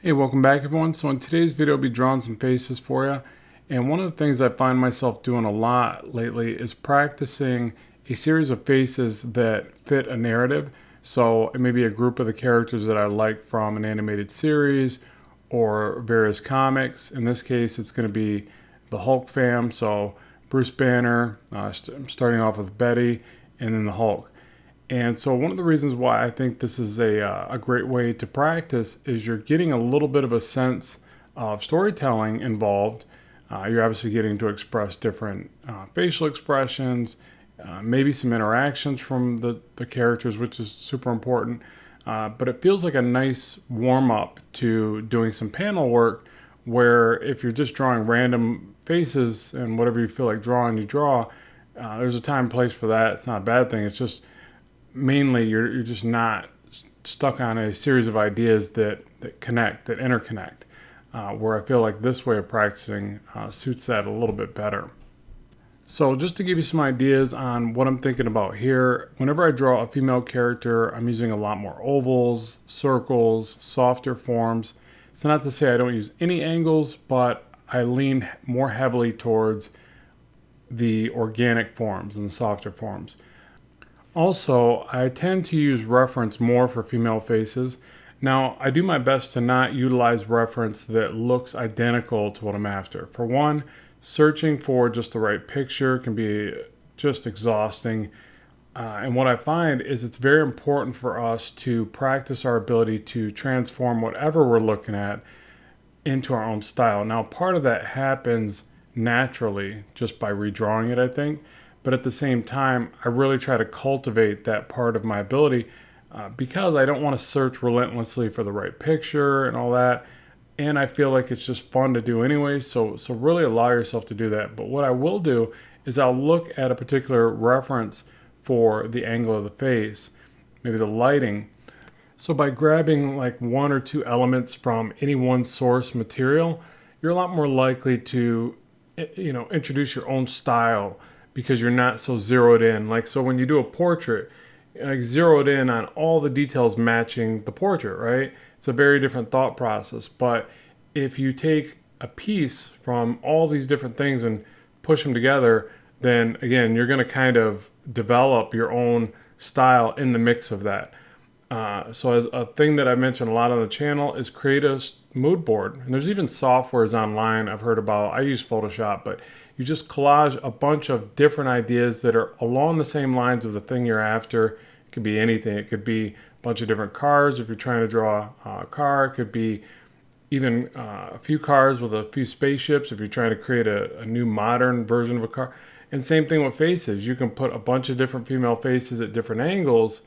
Hey, welcome back everyone. So in today's video, I'll be drawing some faces for you. And one of the things I find myself doing a lot lately is practicing a series of faces that fit a narrative. So it may be a group of the characters that I like from an animated series or various comics. In this case, it's going to be the Hulk fam. So Bruce Banner, I'm starting off with Betty, and then the Hulk. And so one of the reasons why I think this is a great way to practice is you're getting a little bit of a sense of storytelling involved. You're obviously getting to express different facial expressions, maybe some interactions from the characters, which is super important. But it feels like a nice warm-up to doing some panel work where if you're just drawing random faces and whatever you feel like drawing, you draw. There's a time and place for that. It's not a bad thing. It's just mainly you're just not stuck on a series of ideas that connect, that interconnect, where I feel like this way of practicing suits that a little bit better. So just to give you some ideas on what I'm thinking about here, whenever I draw a female character, I'm using a lot more ovals, circles, softer forms. It's not to say I don't use any angles, but I lean more heavily towards the organic forms and the softer forms. Also, I tend to use reference more for female faces. Now, I do my best to not utilize reference that looks identical to what I'm after. For one, searching for just the right picture can be just exhausting. And what I find is it's very important for us to practice our ability to transform whatever we're looking at into our own style. Now, part of that happens naturally just by redrawing it, I think. But at the same time, I really try to cultivate that part of my ability because I don't want to search relentlessly for the right picture and all that. And I feel like it's just fun to do anyway. So really allow yourself to do that. But what I will do is I'll look at a particular reference for the angle of the face, maybe the lighting. So by grabbing like one or two elements from any one source material, you're a lot more likely to, introduce your own style, because you're not so zeroed in. Like, so when you do a portrait, like zeroed in on all the details matching the portrait, right? It's a very different thought process. But if you take a piece from all these different things and push them together, then again, you're gonna kind of develop your own style in the mix of that. So as a thing that I mentioned a lot on the channel is create a mood board. And there's even softwares online I've heard about. I use Photoshop, but you just collage a bunch of different ideas that are along the same lines of the thing you're after. It could be anything. It could be a bunch of different cars if you're trying to draw a car. It could be even a few cars with a few spaceships if you're trying to create a new modern version of a car. And same thing with faces. You can put a bunch of different female faces at different angles,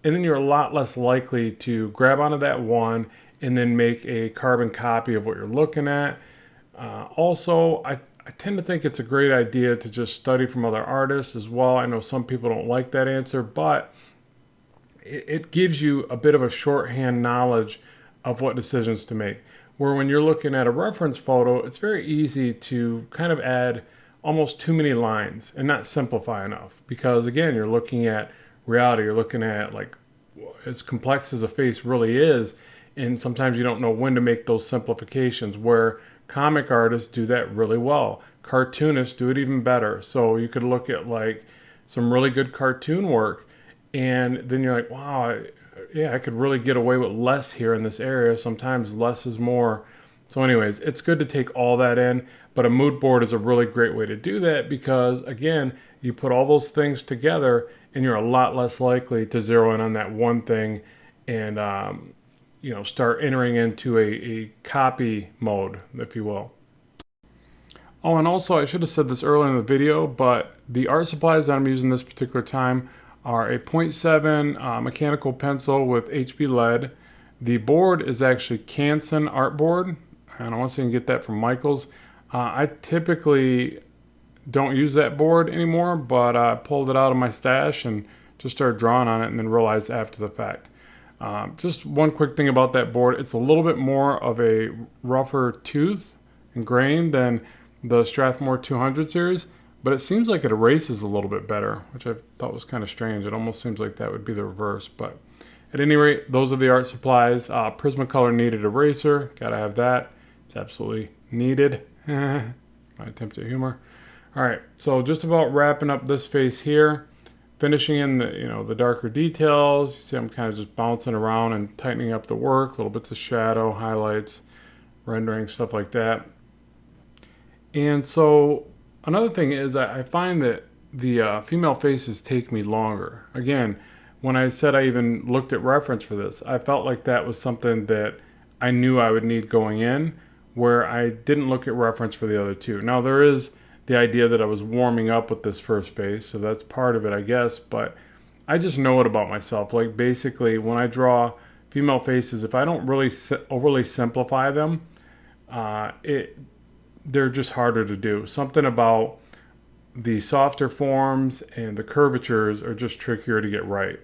and then you're a lot less likely to grab onto that one and then make a carbon copy of what you're looking at. Also, I tend to think it's a great idea to just study from other artists as well. I know some people don't like that answer, but it gives you a bit of a shorthand knowledge of what decisions to make. Where when you're looking at a reference photo, it's very easy to kind of add almost too many lines and not simplify enough. Because again, you're looking at reality, you're looking at like as complex as a face really is, and sometimes you don't know when to make those simplifications, where comic artists do that really well. Cartoonists do it even better. So you could look at like some really good cartoon work, and then you're like, wow, yeah, I could really get away with less here in this area. Sometimes less is more. So anyways, it's good to take all that in, but a mood board is a really great way to do that because, again, you put all those things together and you're a lot less likely to zero in on that one thing and start entering into a copy mode, if you will. Oh, and also I should have said this earlier in the video, but the art supplies that I'm using this particular time are a 0.7 mechanical pencil with HB lead. The board is actually Canson art board, and I want to see if you can get that from Michael's. I typically don't use that board anymore, but I pulled it out of my stash and just started drawing on it and then realized after the fact. Just one quick thing about that board, it's a little bit more of a rougher tooth and grain than the Strathmore 200 series, but it seems like it erases a little bit better, which I thought was kind of strange. It almost seems like that would be the reverse, but At any rate, those are the art supplies. Prismacolor kneaded eraser, gotta have that. It's absolutely needed. My attempt at humor. All right, so just about wrapping up this face here, finishing in the darker details. You see I'm kind of just bouncing around and tightening up the work, little bits of shadow, highlights, rendering, stuff like that. And so another thing is I find that the female faces take me longer. Again, when I said I even looked at reference for this, I felt like that was something that I knew I would need going in, where I didn't look at reference for the other two. Now there is the idea that I was warming up with this first face, so that's part of it, I guess, but I just know it about myself. Like basically when I draw female faces, if I don't really overly simplify them, they're just harder to do. Something about the softer forms and the curvatures are just trickier to get right.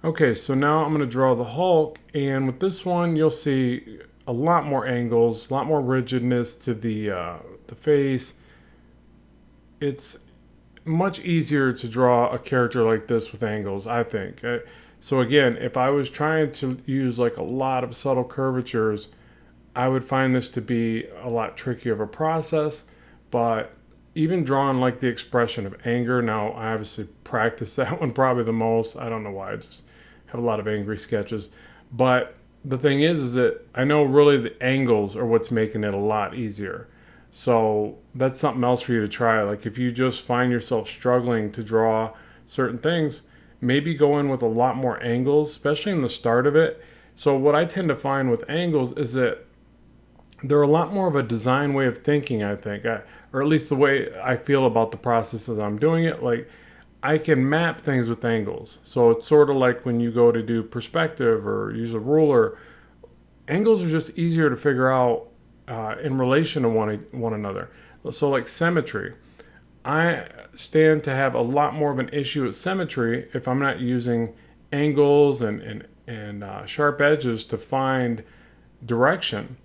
Okay, so now I'm going to draw the Hulk, and with this one you'll see a lot more angles, a lot more rigidness to the face. It's much easier to draw a character like this with angles, I think. So again, if I was trying to use like a lot of subtle curvatures, I would find this to be a lot trickier of a process. But even drawing like the expression of anger, now I obviously practice that one probably the most. I don't know why, I just have a lot of angry sketches. But the thing is that I know really the angles are what's making it a lot easier. So that's something else for you to try. Like if you just find yourself struggling to draw certain things, maybe go in with a lot more angles, especially in the start of it. So what I tend to find with angles is that they're a lot more of a design way of thinking, I think, or at least the way I feel about the process as I'm doing it. Like I can map things with angles. So it's sort of like when you go to do perspective or use a ruler, angles are just easier to figure out in relation to one another. So like symmetry, I stand to have a lot more of an issue with symmetry if I'm not using angles and sharp edges to find direction.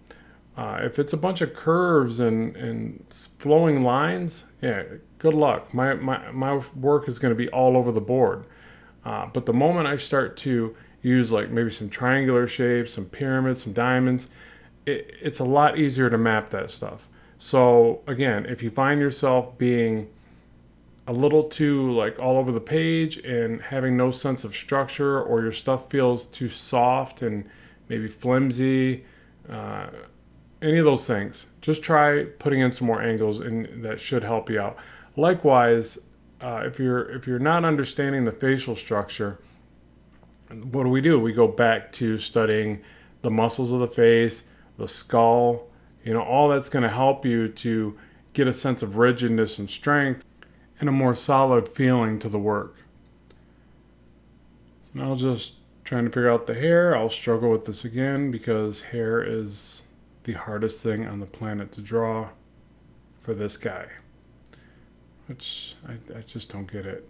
If it's a bunch of curves and flowing lines, yeah, good luck. My work is going to be all over the board. But the moment I start to use like maybe some triangular shapes, some pyramids, some diamonds, it's a lot easier to map that stuff. So again, if you find yourself being a little too like all over the page and having no sense of structure, or your stuff feels too soft and maybe flimsy, any of those things, just try putting in some more angles, and that should help you out. Likewise, if you're not understanding the facial structure, what do? We go back to studying the muscles of the face, the skull, all that's going to help you to get a sense of rigidness and strength and a more solid feeling to the work. So now just trying to figure out the hair. I'll struggle with this again because hair is the hardest thing on the planet to draw for this guy, which I just don't get it.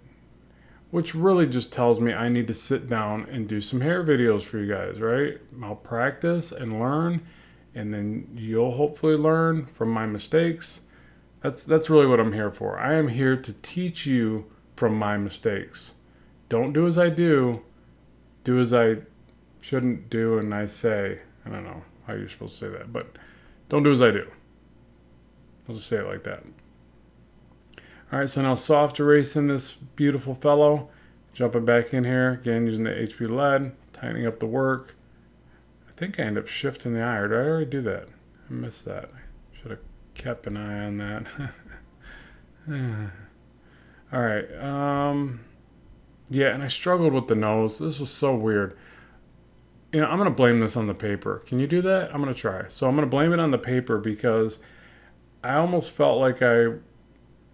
Which really just tells me I need to sit down and do some hair videos for you guys, right? I'll practice and learn, and then you'll hopefully learn from my mistakes. That's really what I'm here for. I am here to teach you from my mistakes. Don't do as I do. Do as I shouldn't do and I say. I don't know how you're supposed to say that, but don't do as I do. I'll just say it like that. All right, so now soft erasing this beautiful fellow. Jumping back in here, again using the HP lead, tightening up the work. I think I end up shifting the eye, or did I already do that? I missed that. Should have kept an eye on that. All right, yeah, and I struggled with the nose. This was so weird. I'm gonna blame this on the paper. Can you do that? I'm gonna try. So I'm gonna blame it on the paper because I almost felt like I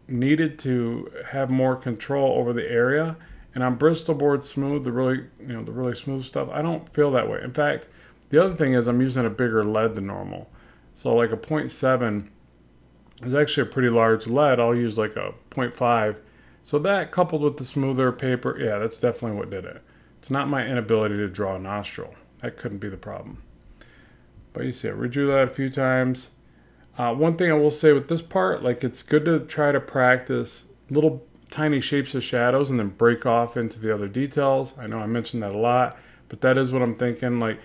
needed to have more control over the area. And on Bristol board smooth, the really smooth stuff, I don't feel that way. In fact, the other thing is I'm using a bigger lead than normal. So like a 0.7 is actually a pretty large lead. I'll use like a 0.5. So that coupled with the smoother paper, yeah, that's definitely what did it. It's not my inability to draw a nostril. That couldn't be the problem. But you see, I redrew that a few times. One thing I will say with this part, like it's good to try to practice little tiny shapes of shadows and then break off into the other details. I know I mentioned that a lot, but that is what I'm thinking. Like,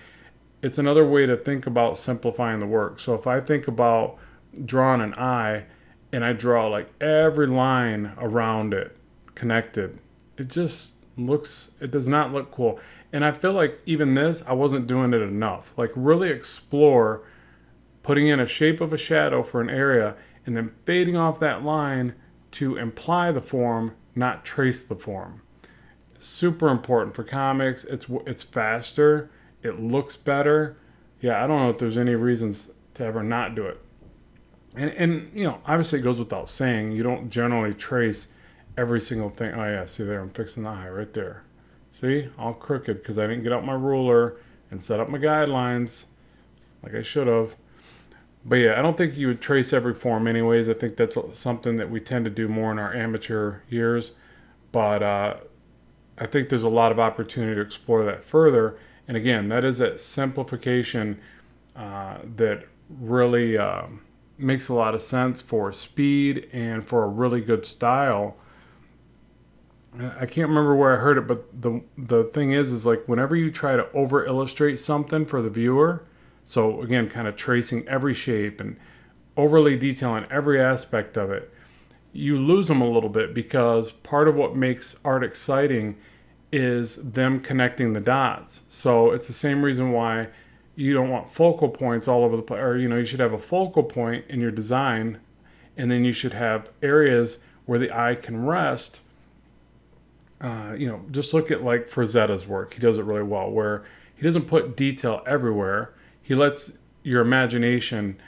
it's another way to think about simplifying the work. So if I think about drawing an eye and I draw like every line around it connected, it just looks, it does not look cool. And I feel like even this, I wasn't doing it enough. Like, really explore putting in a shape of a shadow for an area and then fading off that line to imply the form, not trace the form. Super important for comics. It's faster. It looks better. Yeah, I don't know if there's any reasons to ever not do it. And you know, obviously it goes without saying, you don't generally trace every single thing. Oh yeah, see there, I'm fixing the eye right there. See, all crooked because I didn't get out my ruler and set up my guidelines like I should have. But yeah, I don't think you would trace every form anyways. I think that's something that we tend to do more in our amateur years. But I think there's a lot of opportunity to explore that further. And again, that is that simplification that really makes a lot of sense for speed and for a really good style. I can't remember where I heard it, but the thing is like whenever you try to over illustrate something for the viewer, so again, kind of tracing every shape and overly detailing every aspect of it, you lose them a little bit, because part of what makes art exciting is them connecting the dots. So it's the same reason why you don't want focal points all over the place, or you should have a focal point in your design, and then you should have areas where the eye can rest. Just look at like Frazetta's work. He does it really well, where he doesn't put detail everywhere. He lets your imagination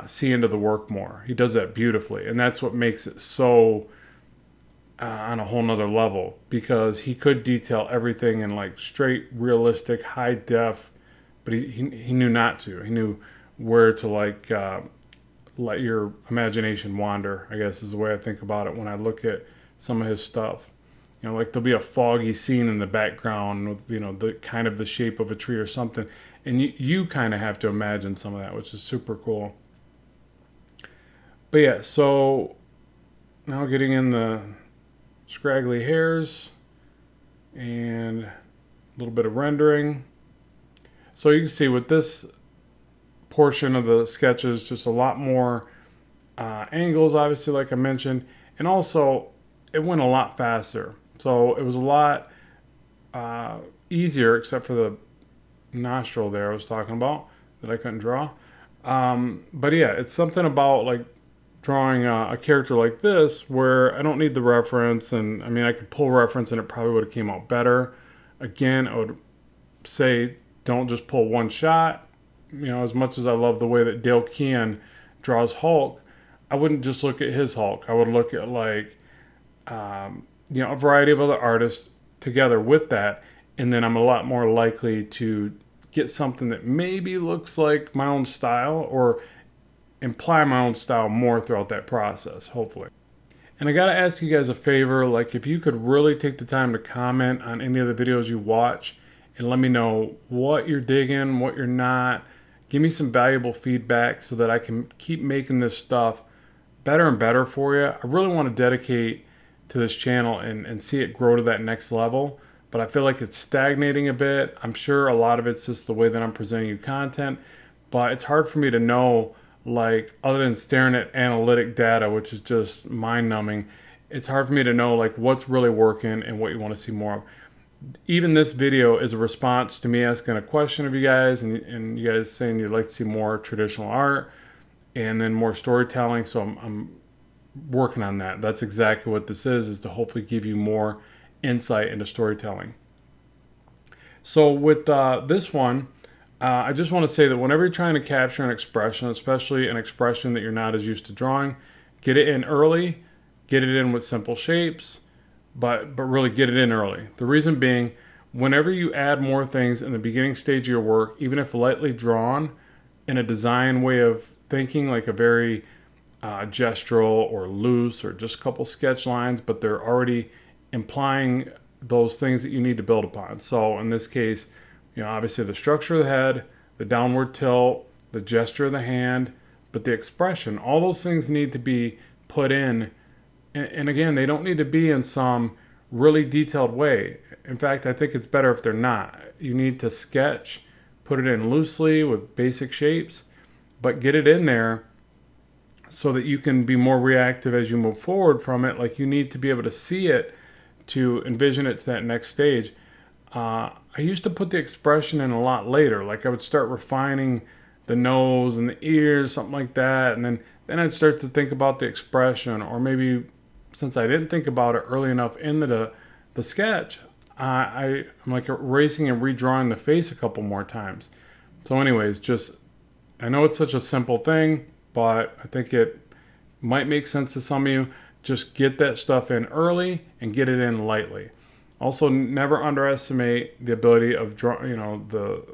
see into the work more. He does that beautifully, and that's what makes it so on a whole nother level, because he could detail everything in like straight, realistic, high def, but he knew not to. He knew where to like let your imagination wander, I guess is the way I think about it when I look at some of his stuff. Like there'll be a foggy scene in the background with, the kind of the shape of a tree or something. And you kind of have to imagine some of that, which is super cool. But yeah, so now getting in the scraggly hairs and a little bit of rendering. So you can see with this portion of the sketches, just a lot more angles, obviously, like I mentioned. And also, it went a lot faster. So it was a lot easier, except for the nostril there I was talking about that I couldn't draw. But yeah, it's something about like drawing a character like this where I don't need the reference, and I mean I could pull reference and it probably would have came out better. Again, I would say don't just pull one shot. As much as I love the way that Dale Keown draws Hulk, I wouldn't just look at his Hulk. I would look at like a variety of other artists together with that, and then I'm a lot more likely to get something that maybe looks like my own style or imply my own style more throughout that process, hopefully. And I gotta ask you guys a favor, like if you could really take the time to comment on any of the videos you watch and let me know what you're digging, what you're not. Give me some valuable feedback so that I can keep making this stuff better and better for you. I really want to dedicate to this channel and see it grow to that next level, but I feel like it's stagnating a bit. I'm sure a lot of it's just the way that I'm presenting you content, but it's hard for me to know, like, other than staring at analytic data, which is just mind-numbing, it's hard for me to know like what's really working and what you want to see more of. Even this video is a response to me asking a question of you guys, and you guys saying you'd like to see more traditional art and then more storytelling, so I'm working on that. That's exactly what this is to hopefully give you more insight into storytelling. So with this one, I just want to say that whenever you're trying to capture an expression, especially an expression that you're not as used to drawing, get it in early, get it in with simple shapes, but really get it in early. The reason being, whenever you add more things in the beginning stage of your work, even if lightly drawn in a design way of thinking, like a very gestural or loose or just a couple sketch lines, but they're already implying those things that you need to build upon. So in this case, obviously the structure of the head, the downward tilt, the gesture of the hand, but the expression, all those things need to be put in And again, they don't need to be in some really detailed way. In fact, I think it's better if they're not. You need to sketch, put it in loosely with basic shapes, but get it in there so that you can be more reactive as you move forward from it. Like, you need to be able to see it to envision it to that next stage. I used to put the expression in a lot later. Like, I would start refining the nose and the ears, something like that, and then I'd start to think about the expression. Or maybe, since I didn't think about it early enough in the sketch, I'm like erasing and redrawing the face a couple more times. So anyways, just, I know it's such a simple thing, but I think it might make sense to some of you. Just get that stuff in early and get it in lightly. Also, never underestimate the ability of the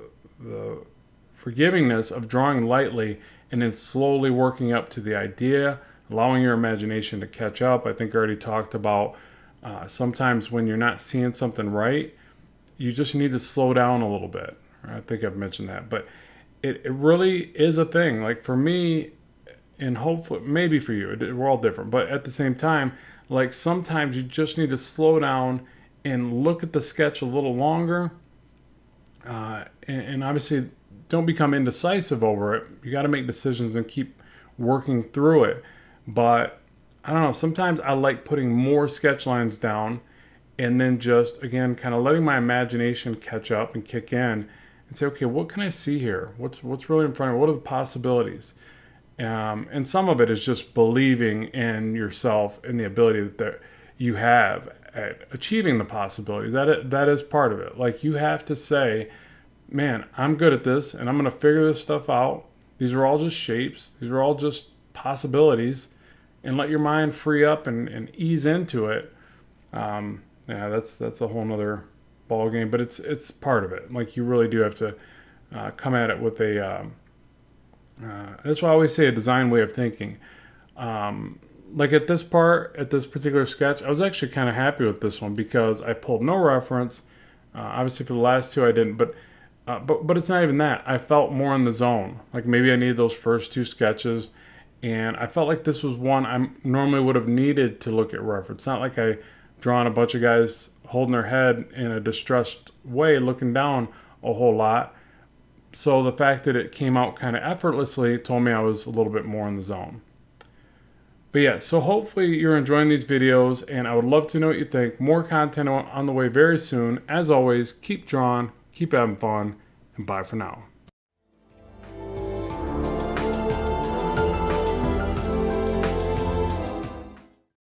forgivingness of drawing lightly and then slowly working up to the idea, allowing your imagination to catch up. I think I already talked about sometimes when you're not seeing something right, you just need to slow down a little bit. I think I've mentioned that, but it really is a thing. Like, for me, and hopefully maybe for you, we're all different, but at the same time, like, sometimes you just need to slow down and look at the sketch a little longer, and obviously don't become indecisive over it. You got to make decisions and keep working through it. But I don't know, sometimes I like putting more sketch lines down and then just, again, kind of letting my imagination catch up and kick in and say, okay, what can I see here? What's really in front of me? What are the possibilities? And some of it is just believing in yourself and the ability that you have at achieving the possibilities. That is part of it. Like, you have to say, man, I'm good at this, and I'm going to figure this stuff out. These are all just shapes. These are all just possibilities. And let your mind free up and ease into it. Yeah, that's a whole nother ball game, but it's part of it. Like, you really do have to come at it with a that's why I always say a design way of thinking. Like, at this particular sketch, I was actually kind of happy with this one because I pulled no reference. Obviously, for the last two, I didn't, but it's not even that. I felt more in the zone. Like, maybe I needed those first two sketches, and I felt like this was one I normally would have needed to look at reference. It's not like I drawn a bunch of guys holding their head in a distressed way, looking down a whole lot. So the fact that it came out kind of effortlessly told me I was a little bit more in the zone. But yeah, so hopefully you're enjoying these videos, and I would love to know what you think. More content on the way very soon. As always, keep drawing, keep having fun, and bye for now.